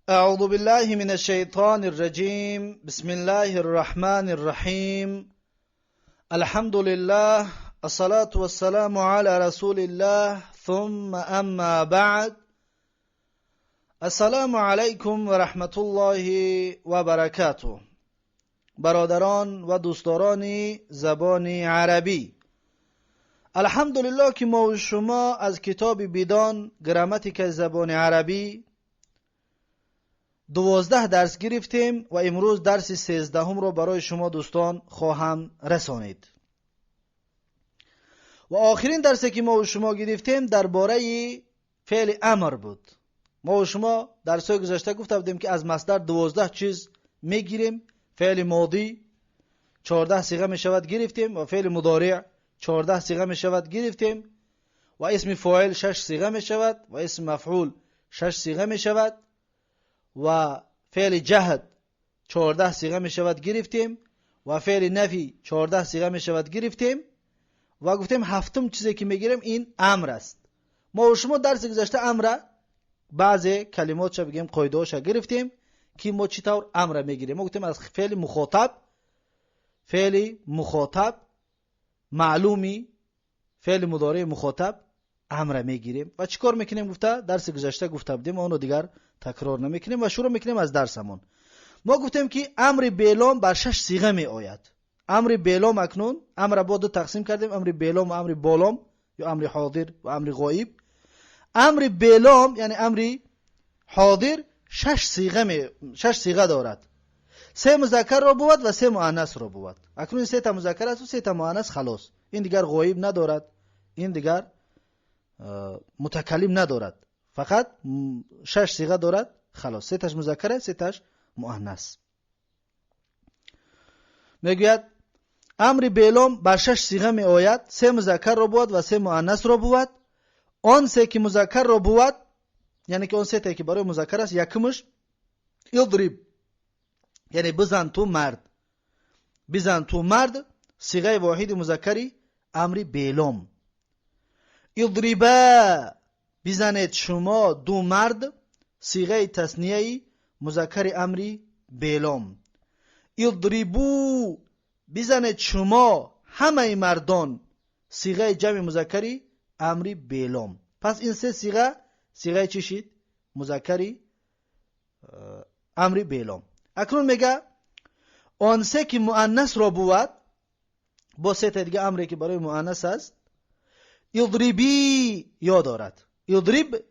أعوذ بالله من الشيطان الرجيم. بسم الله الرحمن الرحيم. الحمد لله، الصلاة والسلام على رسول الله، ثم أما بعد. السلام علیکم و رحمت الله و برکاته. برادران و دوستداران زبان عربی، الحمدلله که ما و شما از کتاب بیدان گراماتیک زبان عربی 12 درس گرفتیم و امروز درس 13 رو برای شما دوستان خواهم رسانید. و آخرین درسی که ما و شما گرفتیم درباره فعل امر بود. ما و شما درس‌های گذشته گفته بودیم که از مصدر 12 چیز میگیریم. فعل ماضی 14 صیغه می شود گرفتیم و فعل مضارع 14 صیغه می شود گرفتیم و اسم فاعل 6 صیغه می شود و اسم مفعول 6 صیغه می شود و فعل جهد 14 صیغه می شود گرفتیم و فعل نفی 14 صیغه می شود گرفتیم و گفتیم هفتم چیزی که میگیریم این امر است. ما و شما درس گذشته امر بعضی کلمات بگیم قاعده‌اش گرفتیم که ما چطور امر میگیریم. ما گفتیم از فعل مخاطب معلومی فعل مضارع مخاطب امر میگیریم و چیکار میکنیم گفته درس گذشته گفته بودیم، اونو دیگر تکرار نمیکنیم و شروع میکنیم از درسمون. ما گفتیم که امر بیلام بر 6 صیغه می آید. امر بیلام اکنون امر با دو تقسیم کردیم، امر بیلام و امر بالام یا امر حاضر و امر غایب. امر بیلام یعنی امر حاضر 6 صیغه دارد. 3 مذکر را بود و 3 مؤنث را بود. اکنون 3 تا مذکر است و 3 تا مؤنث، خلاص. این دیگر غایب ندارد، این دیگر متکلم ندارد، فقط 6 صیغه دارد، خلاص. 3 تاش مذکر است، 3 تاش مؤنث. میگوید امر بیلام بر 6 صیغه می آید، 3 مذکر را بود و 3 مؤنث را بود. آن 3 که مذکر را بود یعنی که اون 3 تا که برای مذکر است، یکمش اضرب یعنی بزن تو مرد. بزن تو مرد صیغه واحد مذکری امر بیلام. اضربا بزنید شما دو مرد صیغه تثنیه مذکر امر بیلام. اضربو بزنید شما همه مردان صیغه جمع مذکری امر بیلام. پس این 3 صیغه چی شد؟ مذکری امر بیلام. اکنون میگه آن 3 که مؤنث را بود با 3 تا دیگه امری که برای مؤنث است، اضربی یا دارد، اضرب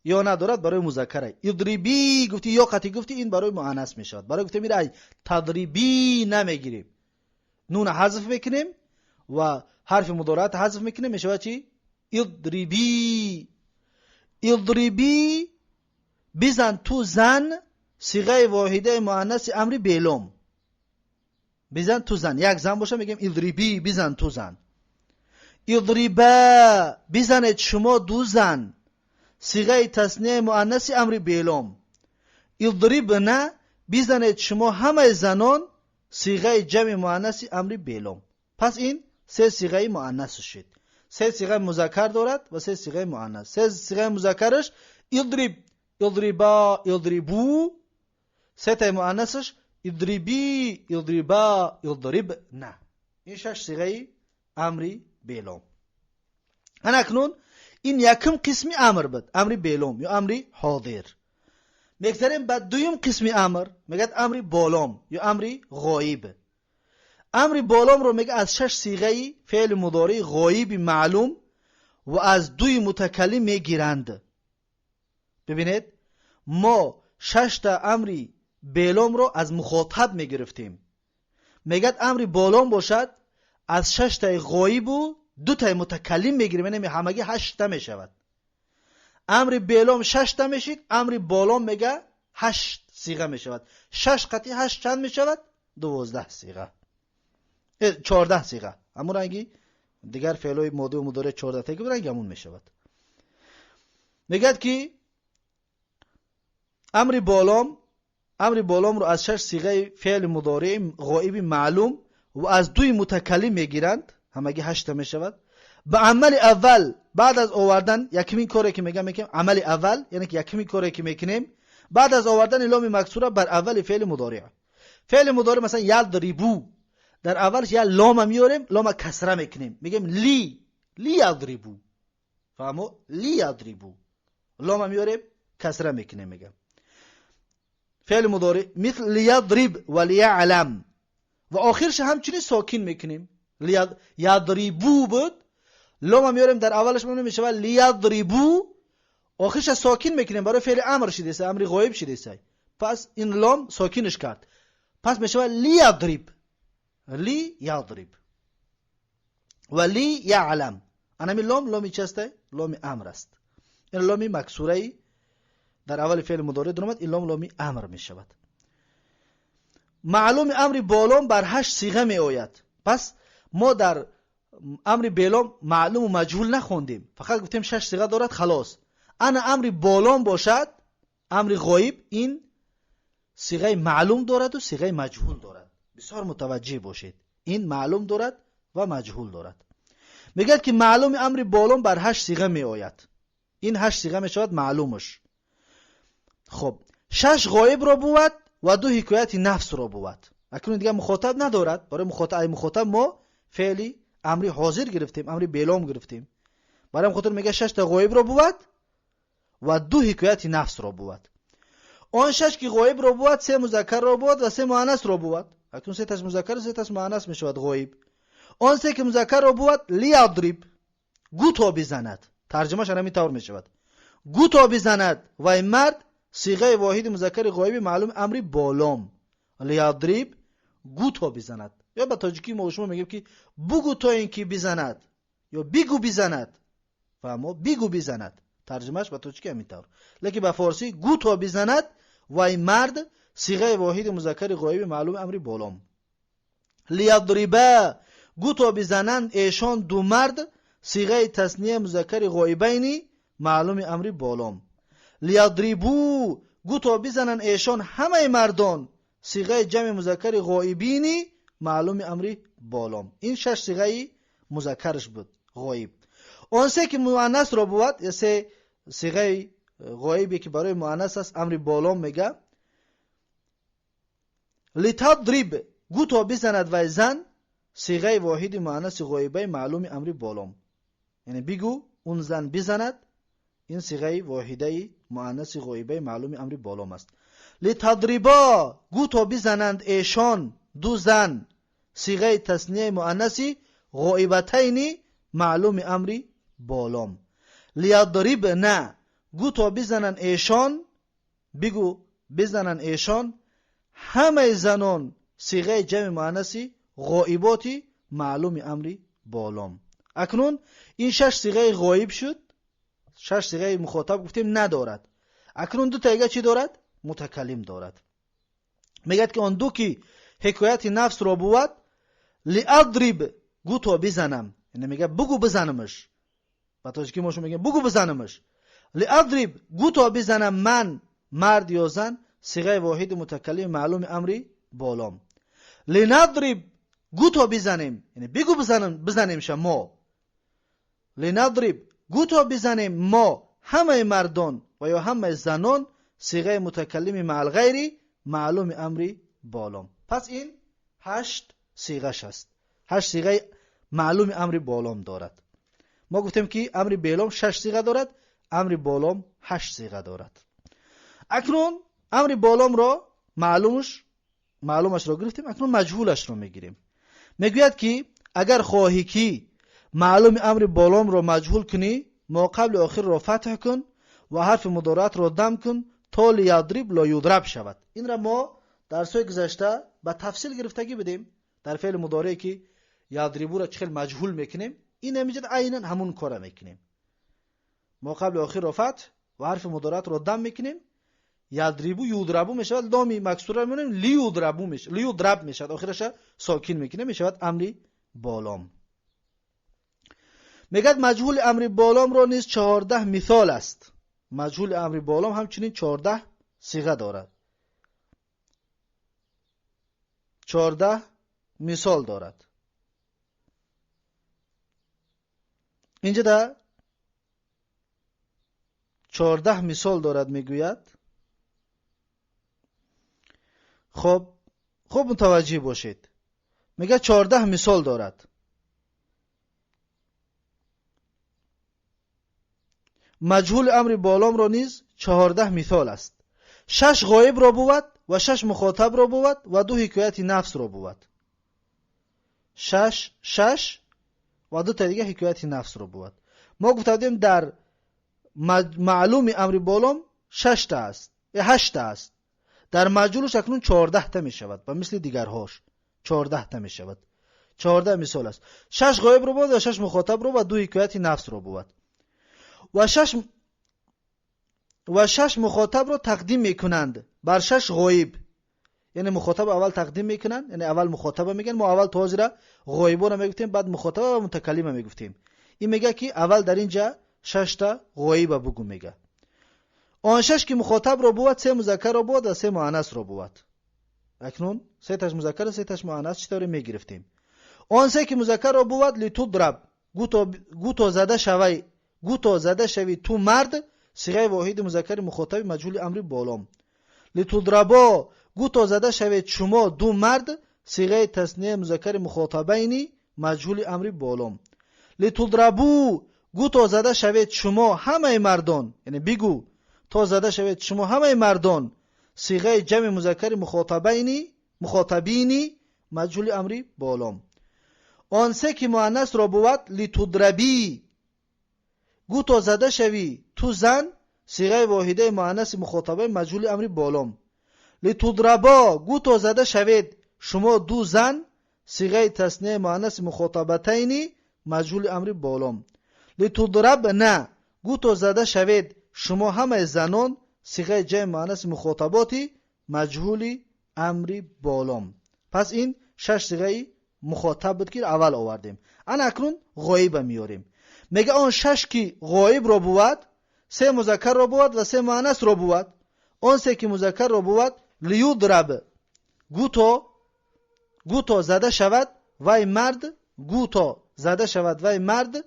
یا ندارد برای مذکره. اضربی گفتی یا قطعی گفتی این برای مؤنث میشود. برای گفته میره تضربی نمیگیریم، نون حذف میکنیم و حرف مضارعت حذف میکنیم، میشود چی؟ اضربی. اضربی بزن تو زن صیغه واحده مؤنث امر بیلام. بزن تو زن، یک زن باشه میگیم اضربی بزن تو زن. اضربا بزنید شما دو زن صیغه تثنیه مؤنث امر بیلام. اضربنا بزنید شما همه زنان صیغه جمع مؤنث امر بیلام. پس این 3 صیغه مؤنث شد. 3 صیغه مذکر دارد و 3 صیغه مؤنث. 3 صیغه مذکرش اضرب، اضربا، اضربو. 3 تا مؤنثش اضربی، اضربا، اضربنا. این 6 صیغه امر بیلام. اکنون این یکم قسمی امر بود، امر بیلام یا امر حاضر. میگذاریم بعد دویم قسمی امر، میگه امر بالام یا امر غایب. امر بالام رو میگه از 6 صیغه فعل مضارع غایب معلوم و از 2 متکلم میگیرند. ببینید ما 6 تا امر بیلام رو از مخاطب میگرفتیم. میگه امر بالام باشد از 6 تا غایب و 2 تا متکلم میگیریم، یعنی همگی 8 تا میشود. امر بیلام 6 تا میشید، امر بالام میگه 8 صیغه میشود. 6 قطعی 8 چند میشود؟ 12 صیغه، 14 صیغه. همون رنگی دیگر فعلای ماضی و مضارع 14 تا که برنگ همون میشود. میگه که امر بالام رو از 6 صیغه فعل مضارع غایب معلوم و از 2 متکلم میگیرند، همگی 8 تا میشود. به عمل اول بعد از آوردن یکمین کاری که میگم عمل اول یعنی که یکمین کاری که میکنیم بعد از آوردن لام مکسوره بر اول فعل مضارع، فعل مضارع مثلا یضربو، در اولش یا لام میاریم، لام کسره میکنیم، میگیم لی یضربو، فهمو؟ لی یضربو، لام میاریم کسره میکنیم. میگم فعل مضارع مثل لیضرب و لیعلم، و آخرش همچنین ساکن میکنیم. یضربو بود، لام میاریم در اولش میشه لیضربو، آخرش ساکن میکنیم برای فعل امر شده است، امر غایب شده است، پس این لام ساکنش کرد، پس میشه لیضرب، لیضرب و لیعلم. انا می لامی چه است؟ لام امر است. این لامی مکسوره ای در اول فعل مضارع درآمد، این لامی امر می شود. معلوم امر بالام بر 8 صیغه می آید. پس ما در امر بالام معلوم و مجهول نخوندیم، فقط گفتیم 6 صیغه دارد خلاص. انا امر بالام باشد، امر غایب، این صیغه معلوم دارد و صیغه مجهول دارد. بسیار متوجه باشید، این معلوم دارد و مجهول دارد. میگه که معلوم امر بالام بر 8 صیغه می آید، این 8 صیغه می شود معلومش. خب 6 غایب را بود و 2 حکایت نفس را بود. اکنون دیگه مخاطب ندارد، برای مخاطب ما فعلی امری حاضر گرفتیم، امری بالام گرفتیم. برای مخاطب میگه 6 تا غایب را بود و 2 حکایت نفس را بود. آن 6 که غایب را بود 3 مذکر را بود و 3 مؤنث را بود. اکنون 3 تا مذکر و 3 تا مؤنث می شود غایب. آن 3 که مذکر را بود لیضرب، گو تا بزند، ترجمهش همین طور می شود گو تا بزند، و این مرد صیغه واحد مذکر غایب معلوم امری بالام، لیضرب گو تا بزند. یا به تاجیکی ما شما میگیم که بگو تا اینکه بزند، یا بگو بزند، فهمو؟ بگو بزند، ترجمهش به تاجیکی همین طور. لیکن به فارسی گو تا بزند و این مرد صیغه واحد مذکر غایب معلوم امری بالام. لیضربا گو تا بزنند ایشان 2 مرد صیغه تصنیه مذکر غایبینی معلوم امری بالام. لیضربو گو تا بزنند ایشان همه مردان صیغه جمع مذکر غایبینی معلوم امری بالام. این 6 صیغه مذکرش بود غایب. اون 3 که مؤنث را بود، یا 3 صیغه غایبی که برای مؤنث است امری بالام میگه لتضرب گو تا بزند و زن صیغه واحد مؤنث غایبه معلوم امری بالام، یعنی بگو اون زن بزند، این صیغه واحده مؤنث غایبه معلوم امری بالام است. لتضربا گو تا بزنند ایشان 2 زن صیغه تصنیه مؤنث غایبتین معلوم امری بالام. لیضربن گو تا بزنند ایشان، بگو بزنند ایشان همه زنان صیغه جمع مؤنث غایباتی معلوم امری بالام. اکنون این 6 صیغه غایب شد، 6 صیغه مخاطب گفتیم ندارد. اکنون 2 تا چی دارد؟ متکلم دارد. میگه که آن 2 که حکایت نفس را بود لیضرب گو تا بزنم، یعنی میگه بگو بزنمش، با تو که ما شما میگیم بگو بزنمش. لیضرب گو تا بزنم من مرد یا زن صیغه واحد متکلم معلوم امری بالام. لنضرب گو تا بزنیم، یعنی بگو بزنیم شما. لنضرب گو تا بزنیم ما همه مردان و یا همه زنان صیغه متکلم مع الغیر معلوم امری بالام. پس این 8 صیغه است، 8 صیغه معلوم امری بالام دارد. ما گفتیم که امری بالام 6 صیغه دارد، امری بالام 8 صیغه دارد. اکنون امری بالام را معلومش را گرفتیم، اکنون مجهولش را میگیریم. میگوید که اگر خواهی که معلوم امر بالام را مجهول کنی، ما قبل آخر را فتح کن و حرف مضارعت را دم کن تا لیضرب لا یضرب شود. این را ما در سوی گذشته به تفصیل گرفتگی بدیم. در فعل مضارعی که یضربو را چخیل مجهول میکنیم، این نمیجد عیناً همون کار میکنیم. ما قبل آخر را فتح و حرف مضارعت را دم میکنیم، یضربو یضربو میشود، لامی مکسوره میمونیم لیضربو میشه، لیضرب میشود، آخرش ساکن میکنه میشود امری بالام. میگه مجهول امر بالام را نیز 14 مثال است. مجهول امر بالام همچنین 14 صیغه دارد، 14 مثال دارد. اینجا ده 14 مثال دارد. میگوید خب خوب متوجه باشید. میگه 14 مثال دارد. مجهول امر بالام رو نیز 14 مثال است. 6 غایب رو بود و 6 مخاطب رو بود و 2 حکایت نفس رو بود. 6 و 2 تا دیگه حکایت نفس رو بود. ما گفتیم در معلوم امر بالام 6 تا است، 8 تا است. در مجهولش اکنون 14 تا می شود و مثل دیگرهاش 14 تا می شود. 14 مثال است. 6 غایب رو بود و 6 مخاطب رو و 2 حکایت نفس رو بود. و 6 مخاطب رو تقدیم میکنند بر 6 غایب. یعنی مخاطب اول تقدیم میکنند، یعنی اول مخاطب میگن، ما اول توضیح را غایبا رو میگفتیم، بعد مخاطب و متکلم میگفتیم. این میگه که اول در اینجا 6 تا غایب بگو میگه. آن 6 که مخاطب رو بود 3 مذکر رو بود و 3 مؤنث رو بود. اکنون 3 تاش مذکر و 3 تاش مؤنث چطوری میگرفتیم؟ آن 3 که مذکر رو بود لتضرب گوتو زده شوی تو مرد، صیغه واحد مذکر مخاطب مجهول امر بالام. لتضربا گوتو زده شوی شما دو مرد، صیغه تثنیه مذکر مخاطبین مجهول امر بالام. لتضربو گوتو زده شوی شما همه مردان، یعنی بگو تا زده شوید شما همه مردان، صیغه جمع مذکر مخاطبین مجهول امر بالام. آن 3 که مؤنث را بود لتضربی گوتو زده شوی تو زن، صیغه واحده مؤنث مخاطبه مجهول امر بالام. لتضربا گوتو زده شوید شما دو زن، صیغه تثنیه مؤنث مخاطبتین مجهول امر بالام. لتضربن گوتو زده شوید شما همه زنان، صیغه جمع مؤنث مخاطباتی مجهول امر بالام. پس این 6 صیغه مخاطب بود که اول آوردیم. اکنون غایب میاریم. میگه آن 6 که غایب رو بود 3 مذکر رو بود و 3 مؤنث رو بود. آن 3 که مذکر رو بود لیضرب گوتو زده شود وای مرد، گوتو زده شود وای مرد،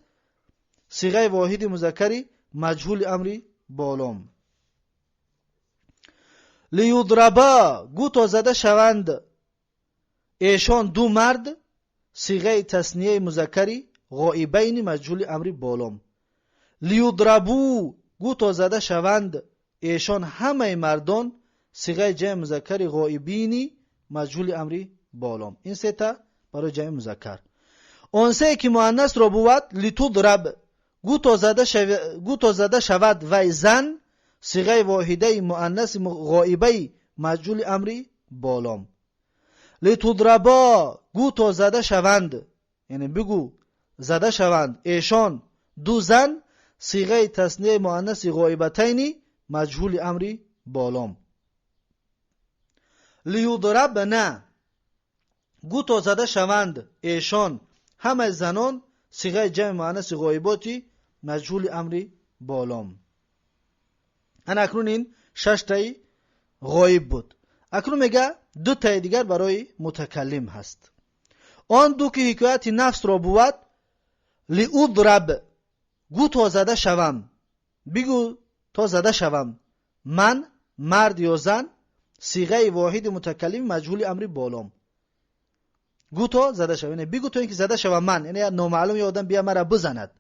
صیغه واحد مذکری مجهول امر بالام. لیضربا گوتو زده شوند ایشان دو مرد، صیغه تثنیه مذکری غایبین مجهول امر بالام. لیضربو گوتو زده شوند ایشان همه مردان، صیغه جمع مذکر غایبین مجهول امر بالام. این 3 تا برای جمع مذکر. آن 3 که مؤنث رو بود لتضرب گوتو زده شود وای زن، صیغه واحده مؤنث غایبه مجهول امر بالام. لتضربا گوتو زده شوند، یعنی بگو زده شوند ایشان دو زن، صیغه تثنیه مؤنث غایبتین مجهول امر بالام. لیضربن گوتو زده شوند ایشان همه زنان، صیغه جمع مؤنث غایباتی مجهول امر بالام. اکنون این 6 تای غایب بود. اکنون میگه 2 تای دیگر برای متکلم هست. آن 2 که حکایت نفس را بود لیضرب گوتو زده شوم، بگو تا زده شوم من مرد یا زن، صیغه واحد متکلم مجهول امر بالام. گوتو زده شوم یعنی بگو تو اینکه زده شوم من، یعنی نامعلوم یه آدم بیا مرا بزند،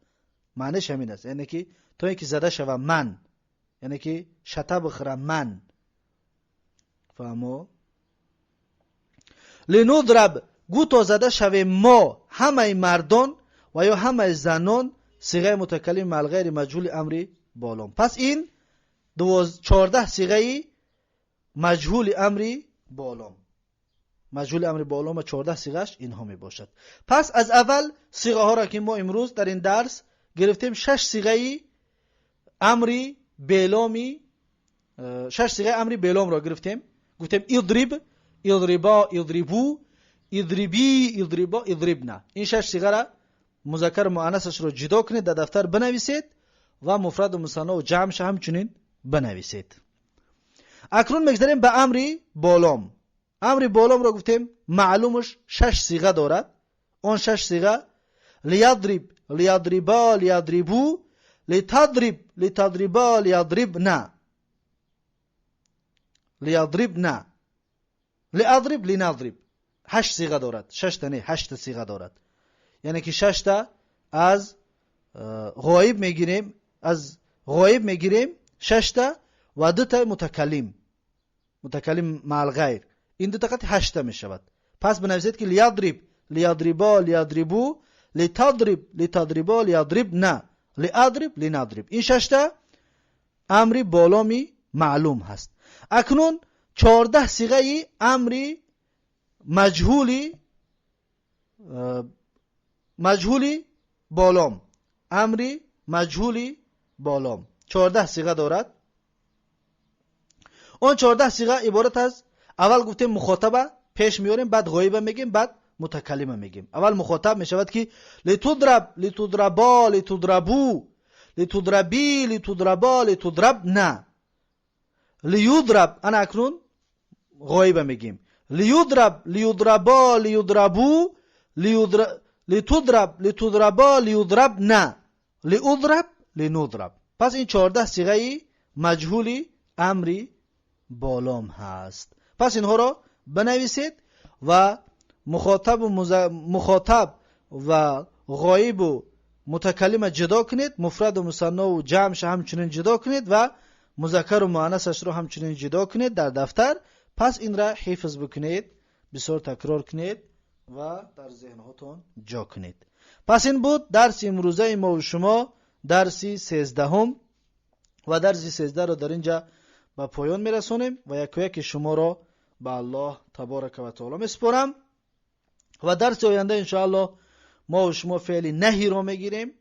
معنیش همین است. یعنی که تو اینکه زده شوم من، یعنی که شتا بخرم من. فهمو؟ لنضرب گوتو زده شویم ما همه مردان و یا همه زنان، صیغه متکلم مع غیر مجهول امر بالام. پس این 14 صیغه مجهول امر بالام. مجهول امر بالام 14 صیغهش اینها می باشد. پس از اول صیغه ها را که ما امروز در این درس گرفتیم 6 صیغه امر بالامی، 6 صیغه امر بالام را گرفتیم. گفتیم اضرب، اضربا، اضربو، اضربی، اضربا، اضربنا. این 6 صیغه را مذکر و مؤنثش رو جدا کنید، در دفتر بنویسید و مفرد و مثنی و جمعش همچنین بنویسید. اکنون میگذاریم به امر بالام. امر بالام را گفتیم معلومش 6 صیغه دارد. اون 6 صیغه لیضرب، لیضربا، لیضربو، لتضرب، لتضربا، لیضربنا، لیضربنا، لاضرب لنضرب 8 صيغه دارد. 6 تا نه 8 صيغه دارد. یعنی که 6 تا از غایب میگیریم، از غایب میگیریم 6 تا و 2 تا متکلم مع الغیر. این دو تا قطع 8 تا میشود. پس بنویسید که لیضرب لیضربا لیضربو لتضرب لتضربا لیضربنا لاضرب لنضرب. این 6 تا امر بالامی معلوم هست. اکنون 14 صیغه امر مجهولی بالام، امر مجهولی بالام 14 صیغه دارد. اون 14 صیغه عبارت از اول گفتیم مخاطبه پیش میاریم، بعد غایبه میگیم، بعد متکلمه میگیم. اول مخاطب میشود که لتضرب لتضربا لتضربو لتضربی لتضربا لتضربنا. لیضرب انا اکنون غایبه میگیم. لیضرب لیضربا لیضربو لتضرب لتضربا لیضربنا لاضرب لنضرب. پس این 14 صیغه مجهولی امری بالام هست. پس اینها را بنویسید و مخاطب و غایب و متکلم جدا کنید، مفرد و مثنی و جمعش همچنین جدا کنید و مذکر و مؤنثش را همچنین جدا کنید در دفتر. پس این را حفظ بکنید، بسیار تکرار کنید و در ذهنهاتون جا کنید. پس این بود درس امروزه ما و شما، درسی 13 و درسی 13 را در اینجا به پایان میرسونیم و یک شما را به الله تبارک و تعالی میسپارم و درس آینده انشاءالله ما و شما فعل نهی را میگیریم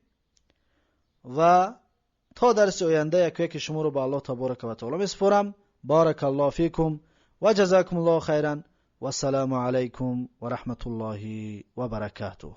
و تا درس آینده یک شما را به الله تبارک و تعالی میسپارم. بارک الله فیکم و جزاکم الله خیرا و السلام علیکم و رحمت الله و برکاته.